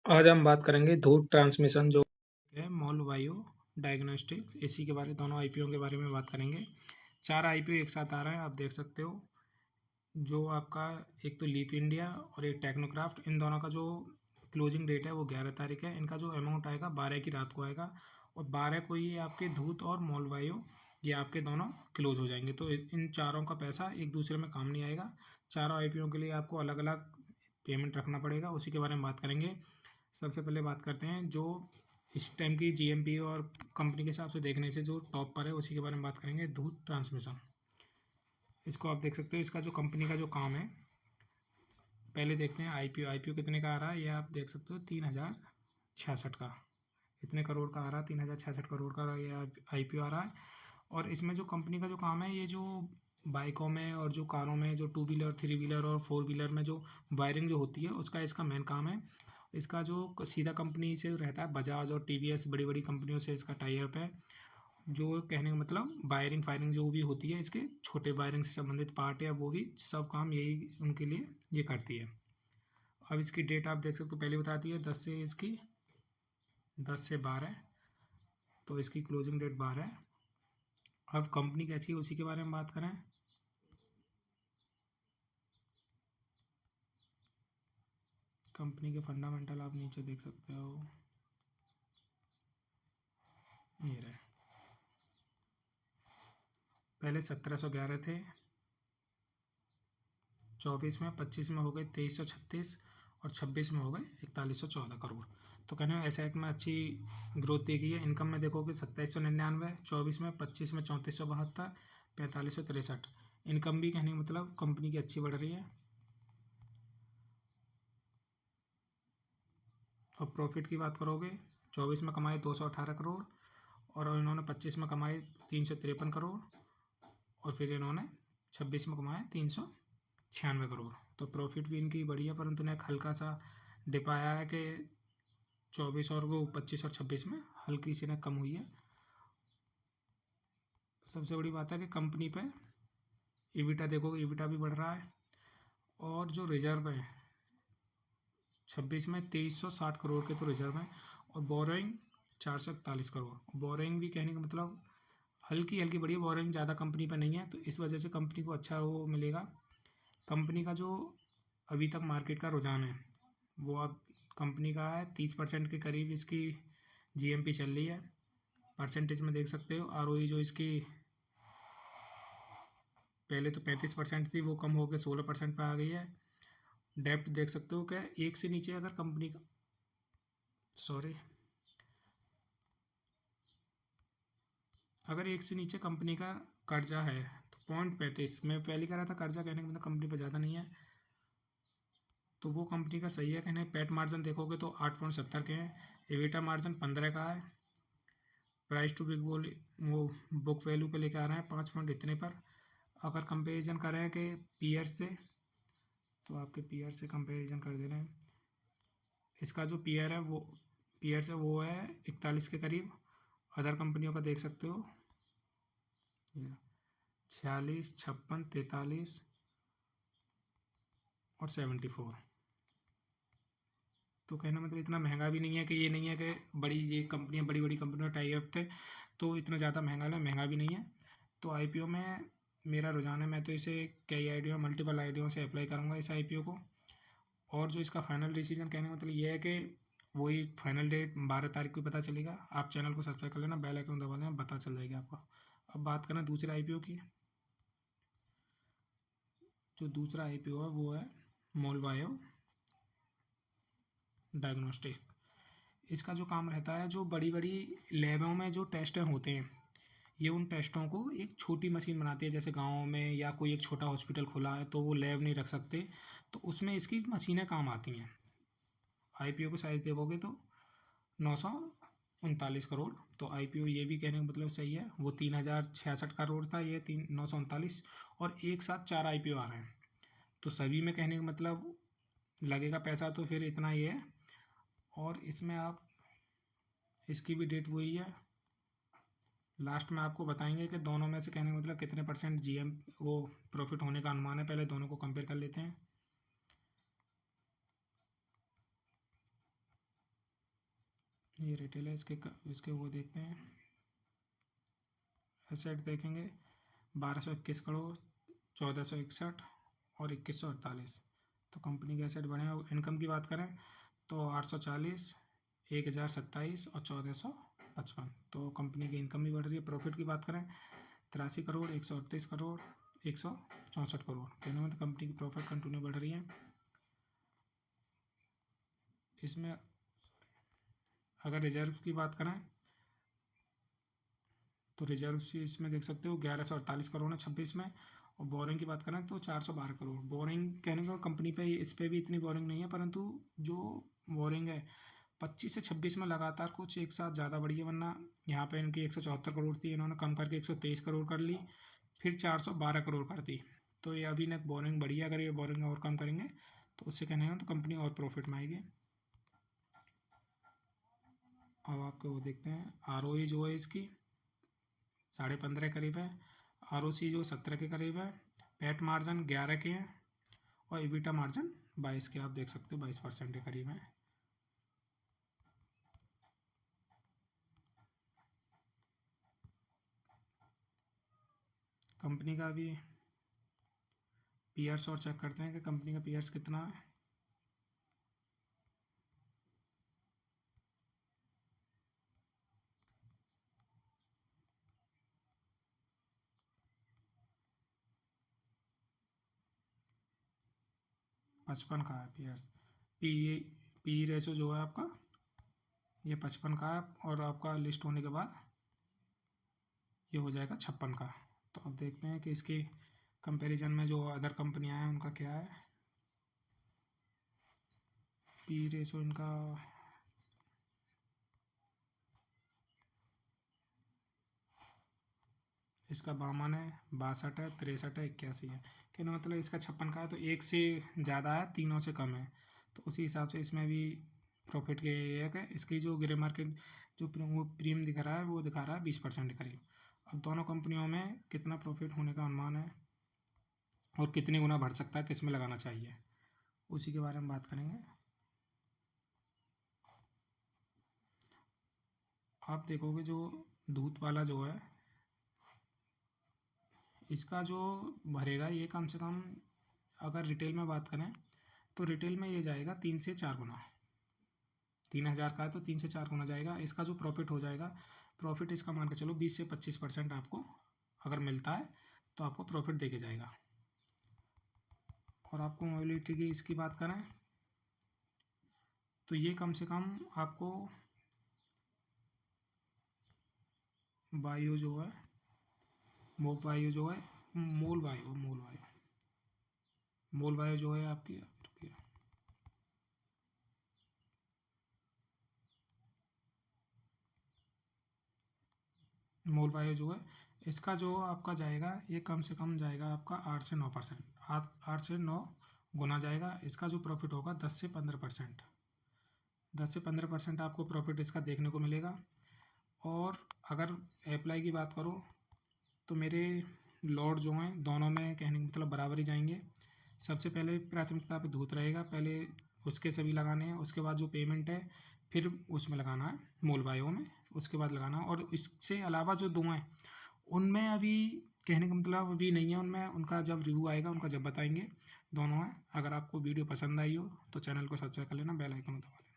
आज हम बात करेंगे धूर्त ट्रांसमिशन जो है मॉल वायु डायग्नोस्टिक, इसी के बारे दोनों आईपीओ के बारे में बात करेंगे। 4 आईपीओ एक साथ आ रहे हैं, आप देख सकते हो। जो आपका एक तो लीफ इंडिया और एक टेक्नोक्राफ्ट, इन दोनों का जो क्लोजिंग डेट है वो 11 तारीख है। इनका जो अमाउंट आएगा 12 की रात को आएगा और 12 को ये आपके धूत और मॉल वायु ये आपके दोनों क्लोज हो जाएंगे। तो इन चारों का पैसा एक दूसरे में काम नहीं आएगा। चारों आईपीओ के लिए आपको अलग अलग पेमेंट रखना पड़ेगा, उसी के बारे में बात करेंगे। सबसे पहले बात करते हैं जो इस टाइम की जीएमपी और कंपनी के हिसाब से देखने से जो टॉप पर है उसी के बारे में बात करेंगे। धूत ट्रांसमिशन, इसको आप देख सकते हो। इसका जो कंपनी का जो काम है, पहले देखते हैं आईपीओ। आईपीओ कितने का आ रहा है ये आप देख सकते हो, 3066 का। इतने करोड़ का आ रहा है, 3066 करोड़ का ये आईपीओ आ रहा है। और इसमें जो कंपनी का जो काम है, ये जो बाइकों में और जो कारों में जो 2 व्हीलर 3 व्हीलर और 4 व्हीलर में जो वायरिंग जो होती है उसका इसका मेन काम है। इसका जो सीधा कंपनी से रहता है, बजाज और टीवीएस बड़ी बड़ी कंपनियों से इसका टाई अप है। जो कहने का मतलब वायरिंग फायरिंग जो भी होती है, इसके छोटे वायरिंग से संबंधित पार्ट है वो भी सब काम यही उनके लिए ये करती है। अब इसकी डेट आप देख सकते हो, पहले बताती है 10 से 12, तो इसकी क्लोजिंग डेट 12 है। अब कंपनी कैसी है उसी के बारे में बात करें। कंपनी के फंडामेंटल आप नीचे देख सकते हो, ये रहे। पहले 1711 थे, 24 में, 25 में हो गए 2336 और 26 में हो गए 4114 करोड़। तो कहने में एसेट में अच्छी ग्रोथ देखी है। इनकम में देखोगे 2799, 24 में, 25 में 3472, 4563। इनकम भी कहने का मतलब कंपनी की अच्छी बढ़ रही है। और प्रॉफिट की बात करोगे, 24 में कमाए 218 करोड़ और इन्होंने 25 में कमाए 353 करोड़ और फिर इन्होंने 26 में कमाए 396 करोड़। तो प्रॉफिट भी इनकी बढ़ी है, परंतु ने हल्का सा डिप आया है कि 24 और वो 25 और 26 में हल्की सी ने कम हुई है। सबसे बड़ी बात है कि कंपनी पे ईबिटा देखोगे, ईबिटा भी बढ़ रहा है। और जो रिजर्व है 26 में 2360 करोड़ के तो रिजर्व हैं और बोरोइंग 441 करोड़। बोरोइंग भी कहने का मतलब हल्की हल्की बढ़ी है, बोरोइंग ज़्यादा कंपनी पर नहीं है, तो इस वजह से कंपनी को अच्छा वो मिलेगा। कंपनी का जो अभी तक मार्केट का रुझान है वो अब कंपनी का है 30% के करीब इसकी जीएमपी चल रही है। परसेंटेज में देख सकते हो आरओई जो इसकी पहले तो 35% थी, वो कम होकर 16% पर आ गई है। डेप्ट देख सकते हो क्या, एक से नीचे अगर कंपनी का अगर एक से नीचे कंपनी का कर्जा है तो 0.35, मैं पहले कह रहा था कर्जा कहने का मतलब कंपनी पर ज़्यादा नहीं है, तो वो कंपनी का सही है। कहने पेट मार्जिन देखोगे तो 8.70 के हैं, एविटा मार्जिन 15 का है। प्राइस टू बिग बोल वो बुक वैल्यू पे लेके आ रहे हैं 5 पॉइंट इतने पर। अगर कंपेरिजन करें कि पीयर से, तो आपके पीयर से कंपेरिजन कर दे रहे हैं। इसका जो पीयर है वो है 41 के करीब। अदर कंपनियों का देख सकते हो 46, 56, 43 और 74। तो कहना मतलब इतना महंगा भी नहीं है कि ये नहीं है कि बड़ी ये कंपनियां बड़ी बड़ी कंपनियों टाई अप थे तो इतना ज़्यादा महंगा भी नहीं है। तो आईपीओ में मेरा रुझान है, मैं तो इसे कई आईडियो मल्टीपल आईडियों से अप्लाई करूँगा इस आईपीओ को। और जो इसका फाइनल डिसीजन कहने का मतलब ये है कि वही फाइनल डेट 12 तारीख को पता चलेगा। आप चैनल को सब्सक्राइब कर लेना, बेल आइकन दबा देना, पता चल जाएगी आपको। अब बात करें दूसरे आईपीओ की। जो दूसरा आईपीओ है वो है मोलबायो डायग्नोस्टिक। इसका जो काम रहता है, जो बड़ी बड़ी लैबों में जो टेस्ट होते हैं, ये उन टेस्टों को एक छोटी मशीन बनाती है। जैसे गाँव में या कोई एक छोटा हॉस्पिटल खुला है तो वो लैब नहीं रख सकते, तो उसमें इसकी मशीनें काम आती हैं। आईपीओ को साइज देखोगे तो 939 करोड़। तो आईपीओ ये भी कहने का मतलब सही है, वो 3066 करोड़ था, ये 939 और एक साथ 4 आईपीओ आ रहे हैं। तो सभी में कहने का मतलब लगेगा पैसा तो फिर इतना ही है। और इसमें आप इसकी भी डेट वही है। लास्ट में आपको बताएंगे कि दोनों में से कहने का मतलब कितने परसेंट जीएम वो प्रॉफिट होने का अनुमान है। पहले दोनों को कंपेयर कर लेते हैं। ये रिटेल है, इसके वो देखते हैं। एसेट देखेंगे 1221 करोड़, 1461 और 2148। तो कंपनी के एसेट बढ़े हैं। इनकम की बात करें तो 840, 1027 और 1455। तो कंपनी की इनकम भी बढ़ रही है। प्रॉफिट की बात करें 83 करोड़, 138 करोड़, 164 करोड़। कहने में तो कंपनी की प्रॉफिट कंटिन्यू बढ़ रही है। इसमें अगर रिजर्व की बात करें तो रिजर्व इसमें देख सकते हो 1148 करोड़ है 26 में। और बोरिंग की बात करें तो 412 करोड़। बोरिंग कहने को कंपनी पे इस पे भी इतनी बोरिंग नहीं है, परंतु जो बोरिंग है 25 से 26 में लगातार कुछ एक साथ ज़्यादा बढ़ी है, वरना यहाँ पे इनकी 174 करोड़ थी, इन्होंने कम करके 123 करोड़ कर ली, फिर 412 करोड़ कर दी। तो ये अभी ना बोरिंग बढ़ी है। अगर ये बोरिंग और कम करेंगे तो उससे कहने हैं तो कंपनी और प्रॉफिट में आएगी। अब आपको वो देखते हैं ROE जो है इसकी 15.5 करीब है। ROC जो 17 के करीब है। पैट मार्जिन 11 के हैं और EBITDA मार्जिन 22 के, आप देख सकते हो 22% के करीब है। कंपनी का भी पीयर्स और चेक करते हैं कि कंपनी का पीयर्स कितना है। पचपन का है पीयर्स। पी रेशो जो है आपका ये 55 का है, और आपका लिस्ट होने के बाद ये हो जाएगा 56 का। तो अब देखते हैं कि इसके कंपैरिजन में जो अदर कंपनियां हैं उनका क्या है। पी रेशो इनका इसका 52 है, 62 है, 63 है, 81 है। कहने मतलब इसका 56 का है तो एक से ज़्यादा है, तीनों से कम है। तो उसी हिसाब से इसमें भी प्रॉफिट के एक है। इसकी जो ग्रे मार्केट जो वो प्रीमियम दिखा रहा है वो दिखा रहा है 20% के करीब। अब दोनों कंपनियों में कितना प्रॉफिट होने का अनुमान है और कितने गुना बढ़ सकता है, किस में लगाना चाहिए, उसी के बारे में बात करेंगे। आप देखोगे जो दूध वाला जो है इसका जो भरेगा ये कम से कम, अगर रिटेल में बात करें तो रिटेल में ये जाएगा 3 से 4 गुना। 3000 का है तो 3 से 4 गुना जाएगा। इसका जो प्रॉफिट हो जाएगा, प्रॉफिट इसका मान के चलो 20 से 25% आपको अगर मिलता है तो आपको प्रॉफिट दे के जाएगा। और आपको मोबिलिटी की इसकी बात करें तो ये कम से कम आपको वायु जो है वायु जो है मोल वायु जो है आपकी, मोल वायु जो है इसका जो आपका जाएगा ये कम से कम जाएगा आपका 8 से 9%। 8 से 9 गुना जाएगा। इसका जो प्रॉफिट होगा 10 से 15%। 10 से 15% आपको प्रॉफिट इसका देखने को मिलेगा। और अगर अप्लाई की बात करो तो मेरे लॉट जो हैं दोनों में कहने का मतलब बराबर ही जाएंगे। सबसे पहले प्राथमिकता पे दूध रहेगा, पहले उसके सभी लगाने हैं, उसके बाद जो पेमेंट है फिर उसमें लगाना है मोल वायु में, उसके बाद लगाना है। और इससे अलावा जो दो हैं उनमें अभी कहने का मतलब अभी नहीं है, उनमें उनका जब रिव्यू आएगा उनका जब बताएंगे। दोनों हैं। अगर आपको वीडियो पसंद आई हो तो चैनल को सब्सक्राइब कर लेना, बेल आइकन दबा लेना।